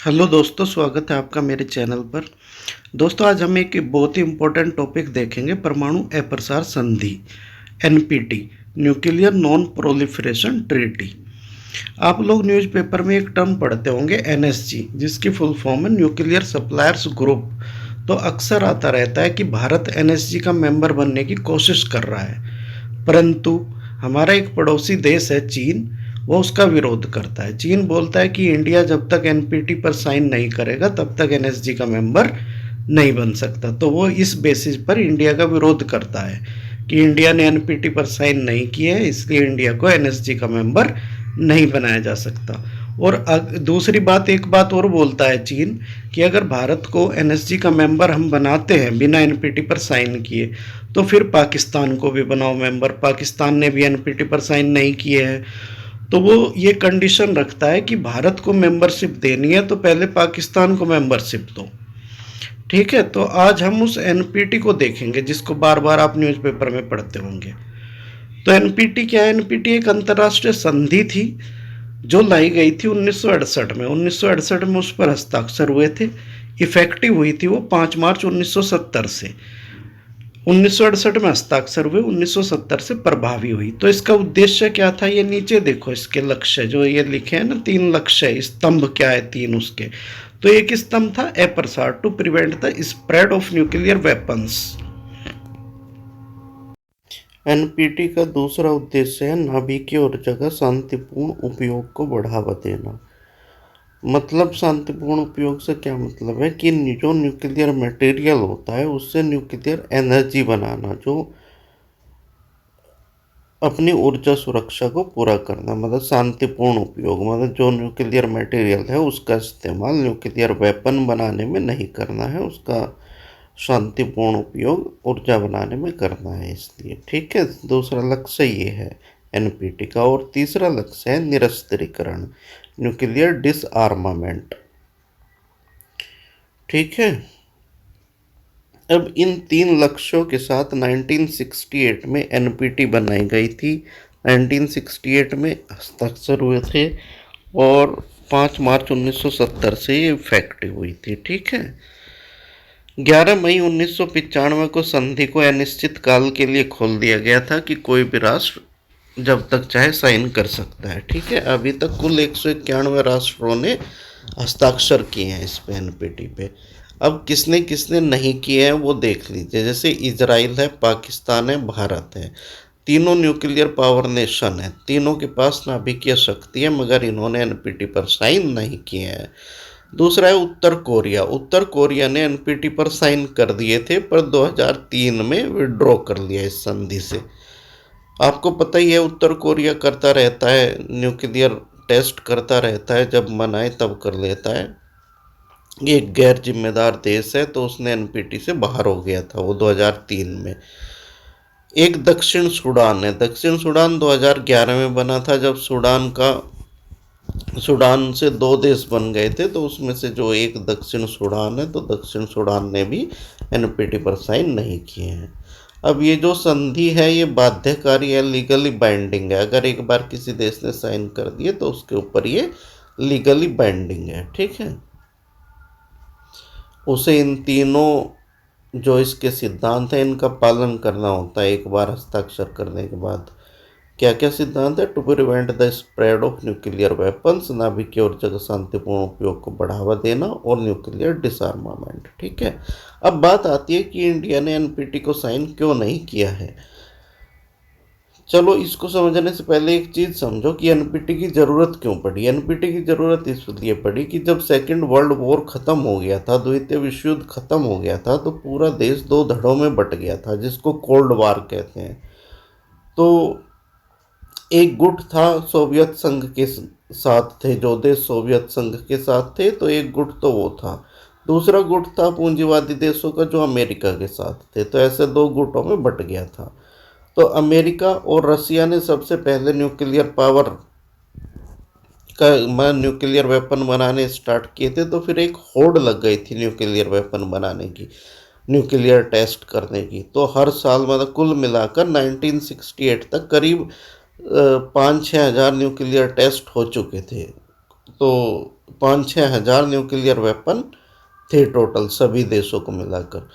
Hello दोस्तों, स्वागत है आपका मेरे चैनल पर। दोस्तों, आज हम एक बहुत ही इम्पोर्टेंट टॉपिक देखेंगे, परमाणु अप्रसार संधि NPT, nuclear non proliferation treaty. आप लोग न्यूज़पेपर में एक टर्म पढ़ते होंगे एनएसजी, जिसकी फुल फॉर्म है न्यूक्लियर सप्लायर्स ग्रुप। तो अक्सर आता रहता है कि भारत एनएसजी का मेंबर बनने की कोशिश कर रहा है, परंतु हमारा एक पड़ोसी देश है चीन, वो उसका विरोध करता है। चीन बोलता है कि इंडिया जब तक एनपीटी पर साइन नहीं करेगा तब तक एनएसजी का मेंबर नहीं बन सकता। तो वो इस बेसिस पर इंडिया का विरोध करता है कि इंडिया ने एनपीटी पर साइन नहीं किया है, इसलिए इंडिया को एनएसजी का मेंबर नहीं बनाया जा सकता। और दूसरी बात, एक बात और बोलता है चीन कि अगर भारत को एनएसजी का मेंबर हम बनाते हैं बिना एनपीटी पर साइन किए, तो फिर पाकिस्तान को भी बनाओ मेंबर। पाकिस्तान ने भी एनपीटी पर साइन नहीं किए हैं, तो वो ये कंडीशन रखता है कि भारत को मेंबरशिप देनी है तो पहले पाकिस्तान को मेंबरशिप दो। ठीक है, तो आज हम उस एनपीटी को देखेंगे जिसको बार बार आप न्यूज़पेपर में पढ़ते होंगे। तो एनपीटी क्या है? एनपीटी एक अंतर्राष्ट्रीय संधि थी जो लाई गई थी 1968 में। 1968 में उस पर हस्ताक्षर हुए थे। इफेक्टिव हुई थी वो 5 मार्च 1970 से। 1968 में हस्ताक्षर हुए, 1970 से प्रभावी हुई। तो इसका उद्देश्य क्या था, ये नीचे देखो इसके लक्ष्य जो ये लिखे हैं ना, 3 लक्ष्य, स्तंभ क्या है 3 उसके। तो एक स्तंभ था अप्रसार, to prevent the spread of nuclear weapons. NPT का दूसरा उद्देश्य है नाभिकीय ऊर्जा का शांतिपूर्ण उपयोग को बढ़ावा देना। मतलब शांतिपूर्ण उपयोग से क्या मतलब है कि जो न्यूक्लियर मटेरियल होता है उससे न्यूक्लियर एनर्जी बनाना, जो अपनी ऊर्जा सुरक्षा को पूरा करना, मतलब शांतिपूर्ण उपयोग। मतलब जो न्यूक्लियर मटेरियल है उसका इस्तेमाल न्यूक्लियर वेपन बनाने में नहीं करना है, उसका शांतिपूर्ण उपयोग ऊर्जा बनाने में करना है, इसलिए। ठीक है, दूसरा लक्ष्य ये है एनपीटी का। और तीसरा लक्ष्य है निरस्त्रीकरण, न्यूक्लियर डिसआर्मामेंट। ठीक है, अब इन 3 लक्ष्यों के साथ 1968 में एनपीटी बनाई गई थी। 1968 में हस्ताक्षर हुए थे और 5 मार्च 1970 से ये इफेक्टिव हुई थी। ठीक है, 11 मई 1995 को संधि को अनिश्चित काल के लिए खोल दिया गया था कि कोई भी राष्ट्र जब तक चाहे साइन कर सकता है। ठीक है, अभी तक कुल 191 राष्ट्रों ने हस्ताक्षर किए हैं इस पे, एनपीटी पे। अब किसने किसने नहीं किए हैं वो देख लीजिए। जैसे इजराइल है, पाकिस्तान है, भारत है। तीनों न्यूक्लियर पावर नेशन है, तीनों के पास नाभिकीय शक्ति है, मगर इन्होंने एनपीटी पर साइन नहीं किए हैं। दूसरा है उत्तर कोरिया। उत्तर कोरिया ने एनपीटी पर साइन कर दिए थे, पर 2003 में विड्रॉ कर लिया इस संधि से। आपको पता ही है उत्तर कोरिया करता रहता है, न्यूक्लियर टेस्ट करता रहता है, जब मन आए तब कर लेता है। ये एक गैर जिम्मेदार देश है, तो उसने एनपीटी से बाहर हो गया था वो 2003 में। एक दक्षिण सूडान है। दक्षिण सूडान 2011 में बना था, जब सूडान से 2 देश बन गए थे, तो उसमें से जो एक दक्षिण सूडान है, तो दक्षिण सूडान ने भी एनपीटी पर साइन नहीं किए हैं। अब ये जो संधि है ये बाध्यकारी है, लीगली बाइंडिंग है। अगर एक बार किसी देश ने साइन कर दिए तो उसके ऊपर ये लीगली बाइंडिंग है। ठीक है, उसे इन तीनों जो इसके सिद्धांत हैं इनका पालन करना होता है एक बार हस्ताक्षर करने के बाद। क्या क्या सिद्धांत है? To prevent the spread of nuclear weapons, नाभिकीय ऊर्जा का शांतिपूर्ण उपयोग को बढ़ावा देना, और न्यूक्लियर डिसआर्मामेंट। ठीक है, अब बात आती है कि इंडिया ने एनपीटी को साइन क्यों नहीं किया है। चलो, इसको समझने से पहले एक चीज़ समझो कि एनपीटी की ज़रूरत क्यों पड़ी। एनपीटी की ज़रूरत इसलिए पड़ी कि जब सेकेंड वर्ल्ड वॉर ख़त्म हो गया था, द्वितीय विश्व युद्ध ख़त्म हो गया था, तो पूरा देश 2 धड़ों में बट गया था, जिसको कोल्ड वार कहते हैं। तो एक गुट था सोवियत संघ के साथ थे, जो देश सोवियत संघ के साथ थे, तो एक गुट तो वो था। दूसरा गुट था पूंजीवादी देशों का, जो अमेरिका के साथ थे। तो ऐसे 2 गुटों में बट गया था। तो अमेरिका और रसिया ने सबसे पहले न्यूक्लियर पावर का न्यूक्लियर वेपन बनाने स्टार्ट किए थे। तो फिर एक होड़ लग गई थी न्यूक्लियर वेपन बनाने की, न्यूक्लियर टेस्ट करने की। तो हर साल मतलब कुल मिलाकर 1968 तक करीब 5-6 हज़ार न्यूक्लियर टेस्ट हो चुके थे। तो 5-6 हज़ार न्यूक्लियर वेपन थे टोटल सभी देशों को मिलाकर।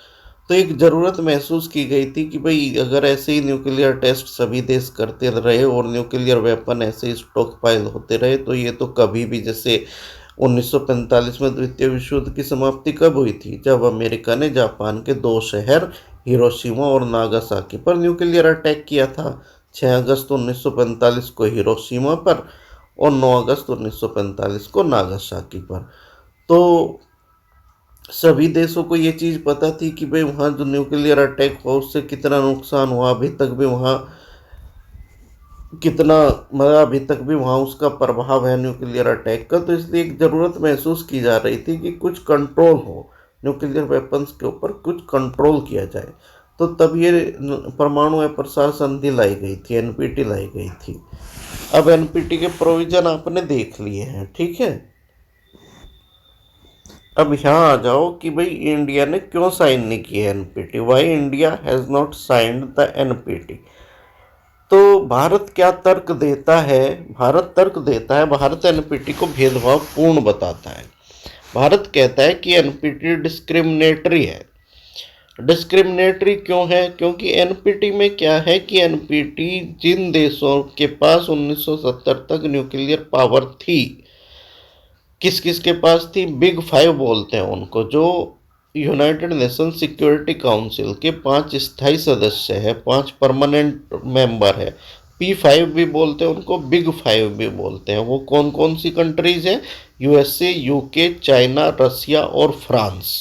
तो एक ज़रूरत महसूस की गई थी कि भाई अगर ऐसे ही न्यूक्लियर टेस्ट सभी देश करते रहे और न्यूक्लियर वेपन ऐसे ही स्टॉक पाइल होते रहे तो ये तो कभी भी, जैसे 1945 में द्वितीय विश्व युद्ध की समाप्ति कब हुई थी, जब अमेरिका ने जापान के 2 शहर हिरोशिमा और नागासाकी पर न्यूक्लियर अटैक किया था। 6 अगस्त 1945 को हिरोशिमा पर और 9 अगस्त 1945 को नागासाकी पर। तो सभी देशों को ये चीज़ पता थी कि भाई वहाँ जो न्यूक्लियर अटैक हुआ उससे कितना नुकसान हुआ, अभी तक भी वहाँ कितना, मतलब अभी तक भी वहाँ उसका प्रभाव है न्यूक्लियर अटैक का। तो इसलिए एक ज़रूरत महसूस की जा रही थी कि कुछ कंट्रोल हो, न्यूक्लियर वेपन्स के ऊपर कुछ कंट्रोल किया जाए। तो तब ये परमाणु अप्रसार संधि लाई गई थी, एनपीटी लाई गई थी। अब एनपीटी के प्रोविज़न आपने देख लिए हैं, ठीक है। अब यहाँ आ जाओ कि भाई इंडिया ने क्यों साइन नहीं किया NPT, why India has not signed the NPT. तो भारत क्या तर्क देता है, भारत एनपीटी को भेदभाव पूर्ण बताता है। भारत कहता है कि एनपीटी डिस्क्रिमिनेटरी है। डिस्क्रिमिनेटरी क्यों है? क्योंकि एनपीटी में क्या है कि एनपीटी जिन देशों के पास 1970 तक न्यूक्लियर पावर थी, किस किस के पास थी, बिग 5 बोलते हैं उनको, जो यूनाइटेड नेशन सिक्योरिटी काउंसिल के 5 स्थायी सदस्य है, 5 परमानेंट मेंबर है। P5 भी बोलते हैं उनको, बिग 5 भी बोलते हैं। वो कौन कौन सी कंट्रीज हैं? यूएसए, यूके, चाइना, रसिया और फ्रांस।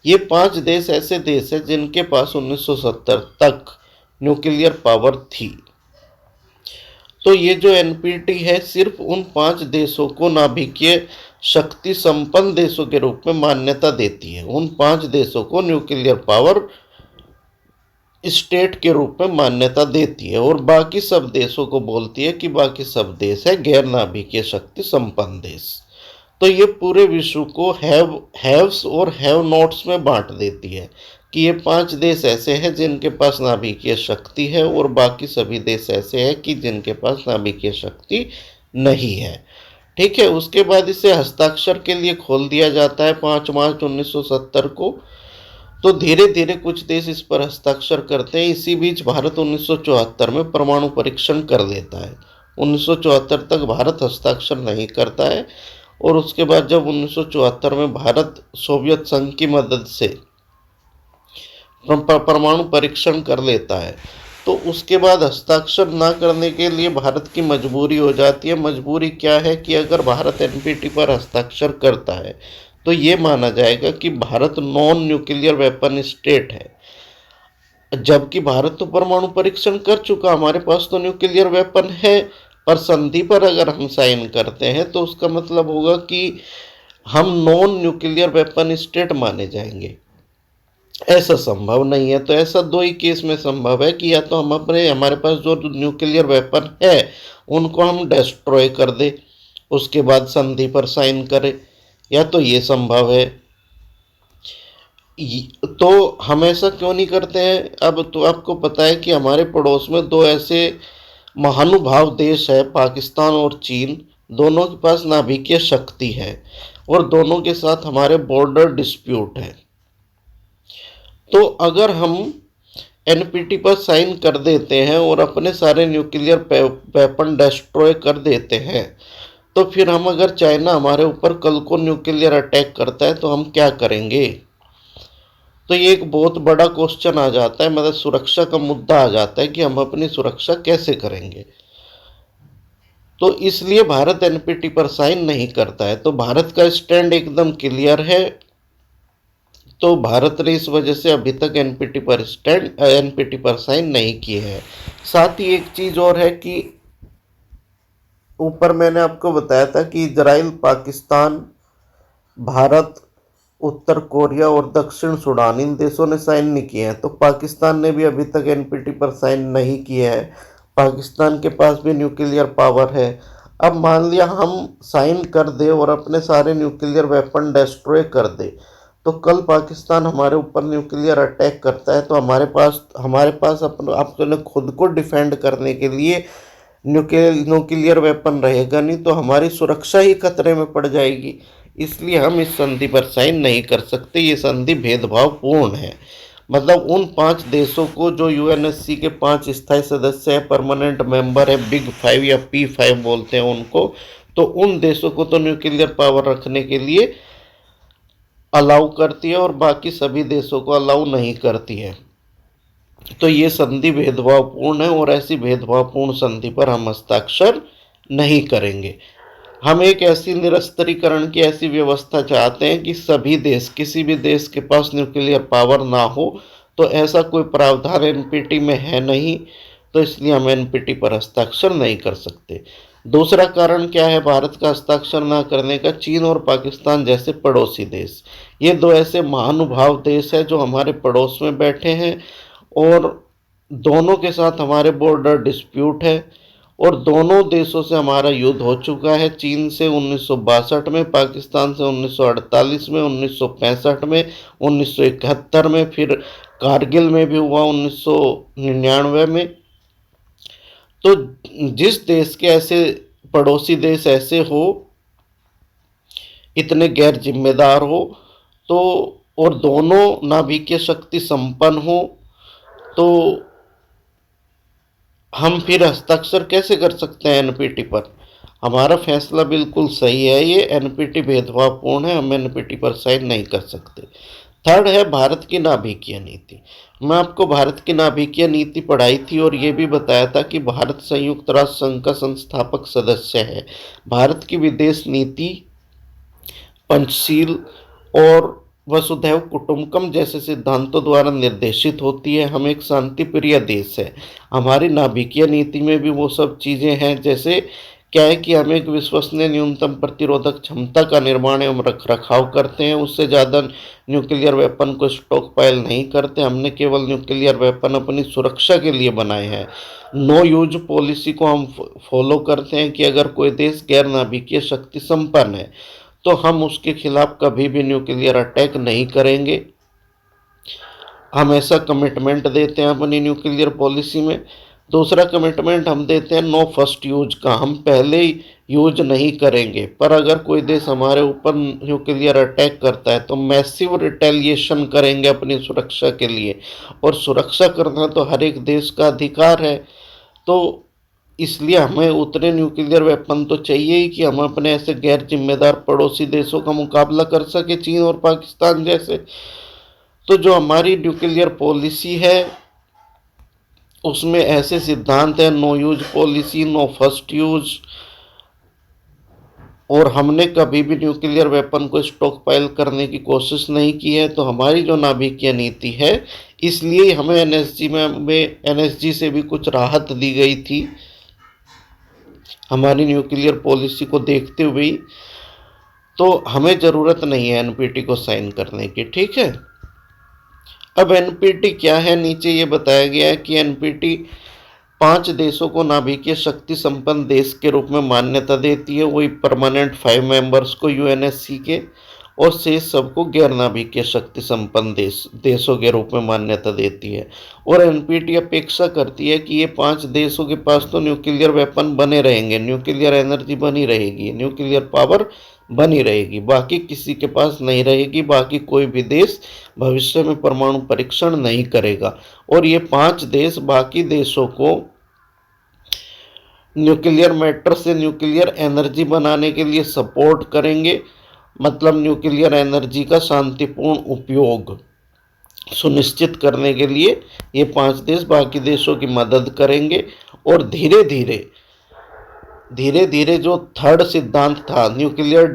ये 5 देश ऐसे देश हैं जिनके पास 1970 तक न्यूक्लियर पावर थी। तो ये जो एनपीटी है सिर्फ उन 5 देशों को नाभिकीय शक्ति संपन्न देशों के रूप में मान्यता देती है। उन 5 देशों को न्यूक्लियर पावर स्टेट के रूप में मान्यता देती है और बाकी सब देशों को बोलती है कि बाकी सब देश है गैर नाभिकीय शक्ति संपन्न देश। तो ये पूरे विश्व को हैव्स और हैव नॉट्स में बांट देती है कि ये 5 देश ऐसे हैं जिनके पास नाभिकीय शक्ति है और बाकी सभी देश ऐसे हैं कि जिनके पास नाभिकीय शक्ति नहीं है, ठीक है। उसके बाद इसे हस्ताक्षर के लिए खोल दिया जाता है 5 मार्च 1970 को। तो धीरे धीरे कुछ देश इस पर हस्ताक्षर करते हैं। इसी बीच भारत 1974 में परमाणु परीक्षण कर लेता है। 1974 तक भारत हस्ताक्षर नहीं करता है और उसके बाद जब 1974 में भारत सोवियत संघ की मदद से परमाणु परीक्षण कर लेता है तो उसके बाद हस्ताक्षर ना करने के लिए भारत की मजबूरी हो जाती है। मजबूरी क्या है कि अगर भारत एनपीटी पर हस्ताक्षर करता है तो ये माना जाएगा कि Bharat non nuclear weapon state है, जबकि भारत तो परमाणु परीक्षण कर चुका, हमारे पास तो न्यूक्लियर वेपन है। पर संधि पर अगर हम साइन करते हैं तो उसका मतलब होगा कि हम नॉन न्यूक्लियर वेपन स्टेट माने जाएंगे। ऐसा संभव नहीं है। तो ऐसा 2 ही केस में संभव है कि या तो हमारे पास जो न्यूक्लियर वेपन है उनको हम डिस्ट्रॉय कर दे, उसके बाद संधि पर साइन करें, या तो ये संभव है। तो हम ऐसा क्यों नहीं करते हैं? अब तो आपको पता है कि हमारे पड़ोस में 2 ऐसे महानुभाव देश है, पाकिस्तान और चीन। दोनों के पास नाभिकीय शक्ति है और दोनों के साथ हमारे बॉर्डर डिस्प्यूट है। तो अगर हम एनपीटी पर साइन कर देते हैं और अपने सारे न्यूक्लियर वेपन डिस्ट्रॉय कर देते हैं तो फिर हम, अगर चाइना हमारे ऊपर कल को न्यूक्लियर अटैक करता है तो हम क्या करेंगे? तो ये एक बहुत बड़ा क्वेश्चन आ जाता है, मतलब सुरक्षा का मुद्दा आ जाता है कि हम अपनी सुरक्षा कैसे करेंगे। तो इसलिए भारत एनपीटी पर साइन नहीं करता है। तो भारत का स्टैंड एकदम क्लियर है। तो भारत ने इस वजह से अभी तक एनपीटी पर साइन नहीं किए हैं। साथ ही एक चीज़ और है कि ऊपर मैंने आपको बताया था कि इजराइल, पाकिस्तान, भारत, उत्तर कोरिया और दक्षिण सूडान, इन देशों ने साइन नहीं किए हैं। तो पाकिस्तान ने भी अभी तक एनपीटी पर साइन नहीं किए हैं। पाकिस्तान के पास भी न्यूक्लियर पावर है। अब मान लिया हम साइन कर दे और अपने सारे न्यूक्लियर वेपन डिस्ट्रॉय कर दे तो कल पाकिस्तान हमारे ऊपर न्यूक्लियर अटैक करता है तो हमारे पास अपने खुद को डिफेंड करने के लिए न्यूक्लियर वेपन रहेगा नहीं तो हमारी सुरक्षा ही खतरे में पड़ जाएगी। इसलिए हम इस संधि पर साइन नहीं कर सकते। ये संधि भेदभावपूर्ण है। मतलब उन 5 देशों को जो यूएनएससी के 5 स्थायी सदस्य है, परमानेंट मेंबर है, बिग 5 या P5 बोलते हैं उनको, तो उन देशों को तो न्यूक्लियर पावर रखने के लिए अलाउ करती है और बाकी सभी देशों को अलाउ नहीं करती है। तो ये संधि भेदभावपूर्ण है और ऐसी भेदभावपूर्ण संधि पर हम हस्ताक्षर नहीं करेंगे। हम एक ऐसी निरस्त्रीकरण की ऐसी व्यवस्था चाहते हैं कि सभी देश, किसी भी देश के पास न्यूक्लियर पावर ना हो, तो ऐसा कोई प्रावधान एनपीटी में है नहीं, तो इसलिए हम एनपीटी पर हस्ताक्षर नहीं कर सकते। दूसरा कारण क्या है भारत का हस्ताक्षर ना करने का? चीन और पाकिस्तान जैसे पड़ोसी देश। ये दो ऐसे महानुभाव देश है जो हमारे पड़ोस में बैठे हैं और दोनों के साथ हमारे बॉर्डर डिस्प्यूट है और दोनों देशों से हमारा युद्ध हो चुका है। चीन से 1962 में, पाकिस्तान से 1948 में, 1965 में, 1971 में, फिर कारगिल में भी हुआ 1999 में। तो जिस देश के ऐसे पड़ोसी देश ऐसे हो, इतने गैर जिम्मेदार हो, तो और दोनों नाभिकीय शक्ति संपन्न हो, तो हम फिर हस्ताक्षर कैसे कर सकते हैं एनपीटी पर? हमारा फैसला बिल्कुल सही है, ये एनपीटी भेदभावपूर्ण है, हम एनपीटी पर साइन नहीं कर सकते। थर्ड है भारत की नाभिकीय नीति। मैं आपको भारत की नाभिकीय नीति पढ़ाई थी और ये भी बताया था कि भारत संयुक्त राष्ट्र संघ का संस्थापक सदस्य है। भारत की विदेश नीति पंचशील और वसुधैव कुटुंबकम जैसे सिद्धांतों द्वारा निर्देशित होती है। हम एक शांति प्रिय देश है। हमारी नाभिकीय नीति में भी वो सब चीज़ें हैं, जैसे क्या है कि हम एक विश्वसनीय न्यूनतम प्रतिरोधक क्षमता का निर्माण एवं रख रखाव करते हैं। उससे ज़्यादा न्यूक्लियर वेपन को स्टॉक पाइल नहीं करते। हमने केवल न्यूक्लियर वेपन अपनी सुरक्षा के लिए बनाए हैं। नो यूज पॉलिसी को हम फॉलो करते हैं कि अगर कोई देश गैर नाभिकीय शक्ति संपन्न है तो हम उसके खिलाफ कभी भी न्यूक्लियर अटैक नहीं करेंगे। हम ऐसा कमिटमेंट देते हैं अपनी न्यूक्लियर पॉलिसी में। दूसरा कमिटमेंट हम देते हैं नो फर्स्ट यूज का, हम पहले ही यूज नहीं करेंगे। पर अगर कोई देश हमारे ऊपर न्यूक्लियर अटैक करता है तो मैसिव रिटेलिएशन करेंगे अपनी सुरक्षा के लिए, और सुरक्षा करना तो हर एक देश का अधिकार है। तो इसलिए हमें उतने न्यूक्लियर वेपन तो चाहिए ही कि हम अपने ऐसे गैर जिम्मेदार पड़ोसी देशों का मुकाबला कर सके, चीन और पाकिस्तान जैसे। तो जो हमारी न्यूक्लियर पॉलिसी है उसमें ऐसे सिद्धांत हैं, no use policy, no first use, और हमने कभी भी न्यूक्लियर वेपन को स्टॉक पाइल करने की कोशिश नहीं की है। तो हमारी जो नाभिकीय नीति है, इसलिए हमें एनएसजी से भी कुछ राहत दी गई थी हमारी न्यूक्लियर पॉलिसी को देखते हुए। तो हमें ज़रूरत नहीं है एनपीटी को साइन करने की, ठीक है। अब एनपीटी क्या है, नीचे ये बताया गया है कि एनपीटी 5 देशों को नाभिकीय शक्ति संपन्न देश के रूप में मान्यता देती है, वही परमानेंट 5 मेंबर्स को यूएनएससी के, और शेष सबको गैर नाभिकीय शक्ति संपन्न देशों के रूप में मान्यता देती है। और एनपीटी अपेक्षा करती है कि ये 5 देशों के पास तो न्यूक्लियर वेपन बने रहेंगे, न्यूक्लियर एनर्जी बनी रहेगी, न्यूक्लियर पावर बनी रहेगी, बाकी किसी के पास नहीं रहेगी। बाकी कोई भी देश भविष्य में परमाणु परीक्षण नहीं करेगा। और ये 5 देश बाकी देशों को न्यूक्लियर मैटर से न्यूक्लियर एनर्जी बनाने के लिए सपोर्ट करेंगे। मतलब न्यूक्लियर एनर्जी का शांतिपूर्ण उपयोग सुनिश्चित करने के लिए ये 5 देश बाकी देशों की मदद करेंगे। और धीरे धीरे जो थर्ड सिद्धांत था न्यूक्लियर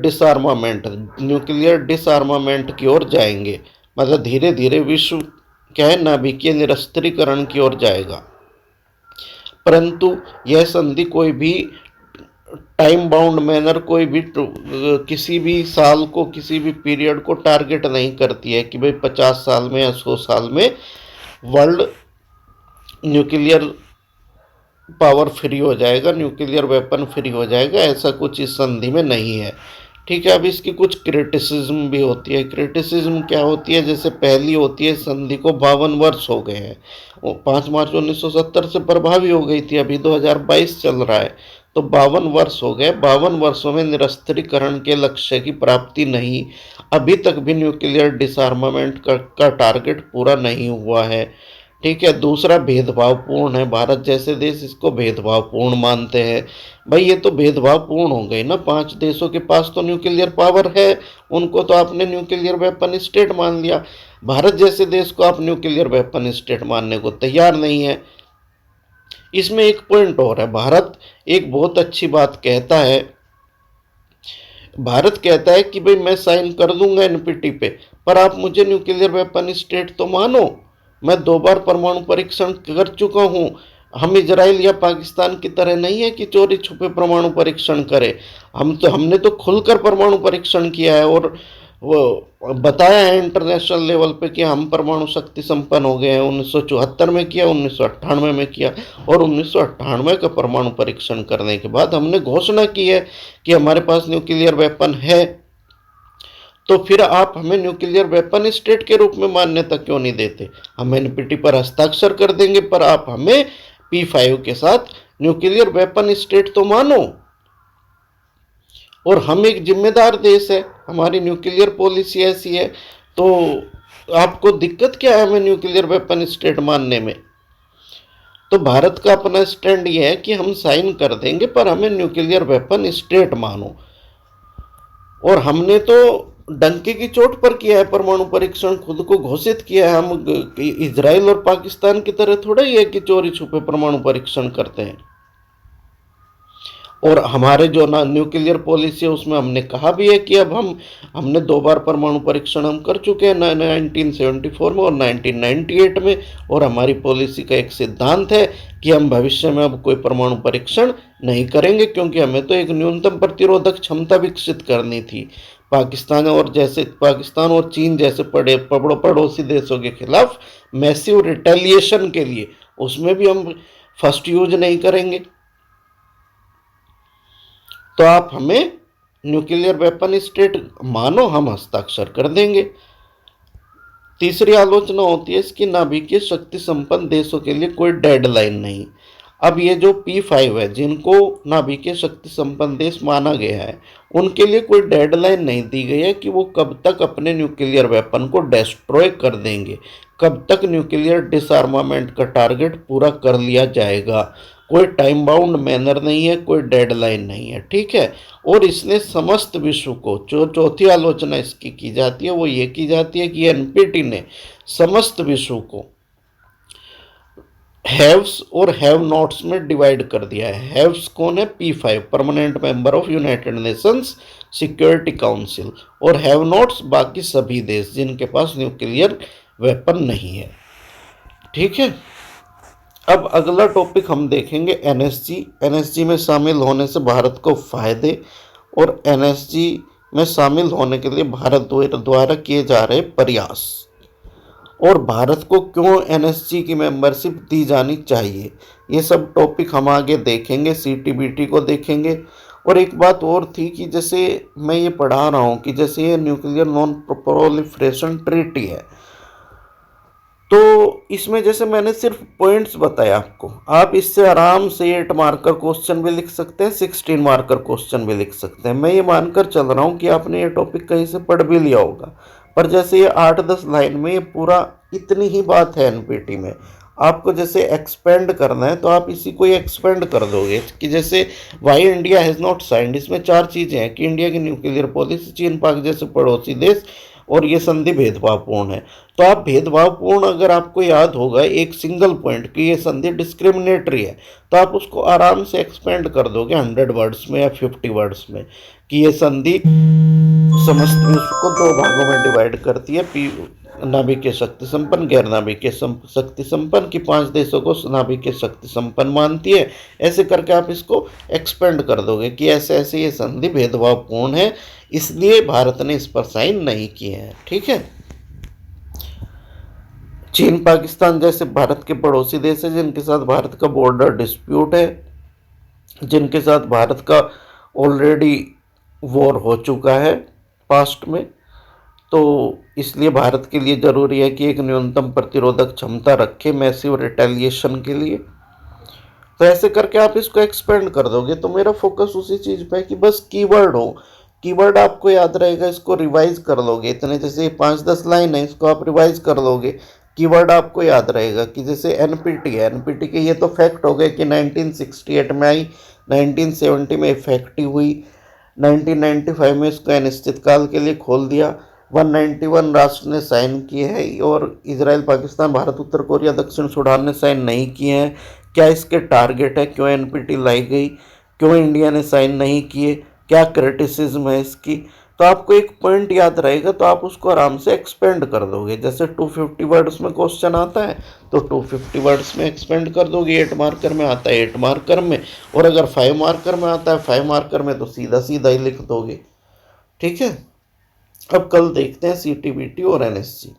डिसआर्मामेंट की ओर जाएंगे। मतलब धीरे धीरे विश्व क्या है, नाभिकीय निरस्त्रीकरण की ओर जाएगा। परंतु यह संधि कोई भी टाइम बाउंड मैनर, कोई भी किसी भी साल को, किसी भी पीरियड को टारगेट नहीं करती है कि भाई 50 साल में या 100 साल में वर्ल्ड न्यूक्लियर पावर फ्री हो जाएगा, न्यूक्लियर वेपन फ्री हो जाएगा। ऐसा कुछ इस संधि में नहीं है, ठीक है। अब इसकी कुछ क्रिटिसिज्म भी होती है। क्रिटिसिज्म क्या होती है? जैसे पहली होती है, संधि को 52 वर्ष हो गए हैं, वो 5 मार्च 1970 से प्रभावी हो गई थी, अभी 2022 चल रहा है, तो 52 वर्ष हो गए। 52 वर्षों में निरस्त्रीकरण के लक्ष्य की प्राप्ति नहीं, अभी तक भी न्यूक्लियर डिसआर्मामेंट का टारगेट पूरा नहीं हुआ है। ठीक है। दूसरा, भेदभावपूर्ण है, भारत जैसे देश इसको भेदभावपूर्ण मानते हैं। भाई ये तो भेदभावपूर्ण हो गई ना, 5 देशों के पास तो न्यूक्लियर पावर है, उनको तो आपने न्यूक्लियर वेपन स्टेट मान लिया, भारत जैसे देश को आप न्यूक्लियर वेपन स्टेट मानने को तैयार नहीं है। इसमें एक पॉइंट और है, भारत एक बहुत अच्छी बात कहता है, भारत कहता है कि भाई मैं साइन कर दूंगा एनपीटी पे, पर आप मुझे न्यूक्लियर वेपन स्टेट तो मानो, मैं 2 बार परमाणु परीक्षण कर चुका हूं। हम इजराइल या पाकिस्तान की तरह नहीं है कि चोरी छुपे परमाणु परीक्षण करें, हमने तो खुलकर परमाणु परीक्षण किया है, और वो बताया है इंटरनेशनल लेवल पे कि हम परमाणु शक्ति संपन्न हो गए हैं। 1974 में किया, 1998 में किया, और 1998 का परमाणु परीक्षण करने के बाद हमने घोषणा की है कि हमारे पास न्यूक्लियर वेपन है। तो फिर आप हमें न्यूक्लियर वेपन स्टेट के रूप में मान्यता क्यों नहीं देते? हम एनपीटी पर हस्ताक्षर कर देंगे, पर आप हमें P5 के साथ न्यूक्लियर वेपन स्टेट तो मानो। और हम एक जिम्मेदार देश है, हमारी न्यूक्लियर पॉलिसी ऐसी है, तो आपको दिक्कत क्या है हमें न्यूक्लियर वेपन स्टेट मानने में? तो भारत का अपना स्टैंड ये है कि हम साइन कर देंगे, पर हमें न्यूक्लियर वेपन स्टेट मानो। और हमने तो डंके की चोट पर किया है परमाणु परीक्षण, खुद को घोषित किया है। हम इजराइल और पाकिस्तान की तरह थोड़ा ही है कि चोरी छुपे परमाणु परीक्षण करते हैं। और हमारे जो ना न्यूक्लियर पॉलिसी है उसमें हमने कहा भी है कि अब हमने 2 बार परमाणु परीक्षण हम कर चुके हैं, 1974 में और 1998 में। और हमारी पॉलिसी का एक सिद्धांत है कि हम भविष्य में अब कोई परमाणु परीक्षण नहीं करेंगे, क्योंकि हमें तो एक न्यूनतम प्रतिरोधक क्षमता विकसित करनी थी। पाकिस्तान और चीन जैसे पड़ोसी देशों के खिलाफ मैसिव रिटेलिएशन के लिए, उसमें भी हम फर्स्ट यूज नहीं करेंगे। तो आप हमें न्यूक्लियर वेपन स्टेट मानो, हम हस्ताक्षर कर देंगे। तीसरी आलोचना होती है इसकी, नाभिकीय शक्ति संपन्न देशों के लिए कोई डेडलाइन नहीं। अब ये जो P5 है, जिनको नाभिकीय शक्ति संपन्न देश माना गया है, उनके लिए कोई डेडलाइन नहीं दी गई है कि वो कब तक अपने न्यूक्लियर वेपन को डिस्ट्रॉय कर देंगे, कब तक न्यूक्लियर डिसआर्मामेंट का टारगेट पूरा कर लिया जाएगा। कोई टाइम बाउंड मैनर नहीं है, कोई डेडलाइन नहीं है। ठीक है। और इसने समस्त विश्व को, जो चौथी आलोचना इसकी की जाती है वो ये की जाती है कि एनपीटी ने समस्त विश्व को हैव्स और हैव नॉट्स में डिवाइड कर दिया है। हैव्स कौन है? P5, permanent member of United Nations security council, और हैव नॉट्स बाकी सभी देश जिनके पास न्यूक्लियर वेपन नहीं है। ठीक है। अब अगला टॉपिक हम देखेंगे एनएसजी। एनएसजी में शामिल होने से भारत को फायदे, और एनएसजी में शामिल होने के लिए भारत द्वारा किए जा रहे प्रयास, और भारत को क्यों एनएसजी की मेंबरशिप दी जानी चाहिए, ये सब टॉपिक हम आगे देखेंगे, सीटीबीटी को देखेंगे। और एक बात और थी कि जैसे मैं ये पढ़ा रहा हूँ कि जैसे ये न्यूक्लियर नॉन प्रोलिफरेशन ट्रीटी है, तो इसमें जैसे मैंने सिर्फ पॉइंट्स बताया आपको, आप इससे आराम से 8 मार्कर क्वेश्चन भी लिख सकते हैं, 16 मार्कर क्वेश्चन भी लिख सकते हैं। मैं ये मानकर चल रहा हूँ कि आपने ये टॉपिक कहीं से पढ़ भी लिया होगा, पर जैसे ये 8-10 लाइन में ये पूरा इतनी ही बात है एनपीटी में, आपको जैसे एक्सपेंड करना है तो आप इसी को ही एक्सपेंड कर दोगे कि जैसे why India has not signed, इसमें 4 चीज़ें हैं कि इंडिया की न्यूक्लियर पॉलिसी, चीन पाक जैसे पड़ोसी देश, और ये संधि भेदभावपूर्ण है। तो आप भेदभावपूर्ण, अगर आपको याद होगा एक सिंगल पॉइंट कि ये संधि डिस्क्रिमिनेटरी है, तो आप उसको आराम से एक्सपेंड कर दोगे 100 वर्ड्स में या 50 वर्ड्स में कि ये संधि समस्त विश्व को 2 भागों में डिवाइड करती है, नाभिकीय शक्ति संपन्न, गैर नाभिकीय शक्ति संपन्न, की 5 देशों को नाभिकीय शक्ति संपन्न मानती है। ऐसे करके आप इसको एक्सपेंड कर दोगे कि ऐसे ऐसे ये संधि भेदभावपूर्ण है, इसलिए भारत ने इस पर साइन नहीं किए हैं। ठीक है। चीन पाकिस्तान जैसे भारत के पड़ोसी देश है, जिनके साथ भारत का बॉर्डर डिस्प्यूट है, जिनके साथ भारत का ऑलरेडी वॉर हो चुका है पास्ट में, तो इसलिए भारत के लिए ज़रूरी है कि एक न्यूनतम प्रतिरोधक क्षमता रखे मैसिव रिटेलिएशन के लिए। तो ऐसे करके आप इसको एक्सपेंड कर दोगे। तो मेरा फोकस उसी चीज़ पे है कि बस कीवर्ड हो, कीवर्ड आपको याद रहेगा, इसको रिवाइज कर लोगे। इतने जैसे 5-10 लाइन है, इसको आप रिवाइज कर लोगे, कीवर्ड आपको याद रहेगा। कि जैसे एनपीटी है, एनपीटी के ये तो फैक्ट हो गए कि 1968 में आई, 1970 में इफेक्टिव हुई, 1995 में इसको अनिश्चित काल के लिए खोल दिया, 191 राष्ट्र ने साइन किए हैं और इजराइल, पाकिस्तान, भारत, उत्तर कोरिया, दक्षिण सूडान ने साइन नहीं किए हैं। क्या इसके टारगेट है, क्यों एनपीटी लाई गई, क्यों इंडिया ने साइन नहीं किए, क्या क्रिटिसिज्म है इसकी। तो आपको एक पॉइंट याद रहेगा तो आप उसको आराम से एक्सपेंड कर दोगे। जैसे 250 वर्ड्स में क्वेश्चन आता है तो 250 वर्ड्स में एक्सपेंड कर दोगे। 8 मार्कर में आता है 8 मार्कर में, और अगर 5 मार्कर में आता है 5 मार्कर में तो सीधा सीधा ही लिख दोगे। ठीक है, अब कल देखते हैं सीटीबीटी और एनएसजी।